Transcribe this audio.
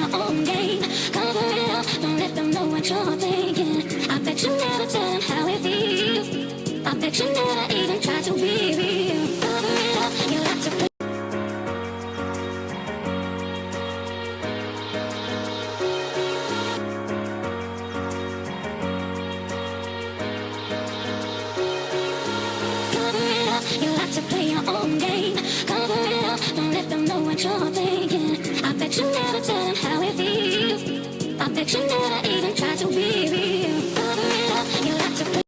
your own game. Cover it up, don't let them know what you're thinking. I bet you never tell them how it feels. I bet you never even try to be real. Cover it up, you like to play. Cover it up, you like to play your own game. Cover it up, don't let them know what you're thinking. I bet you never tell them how it feels. I bet you never even try to be real. Cover it up, you like to play.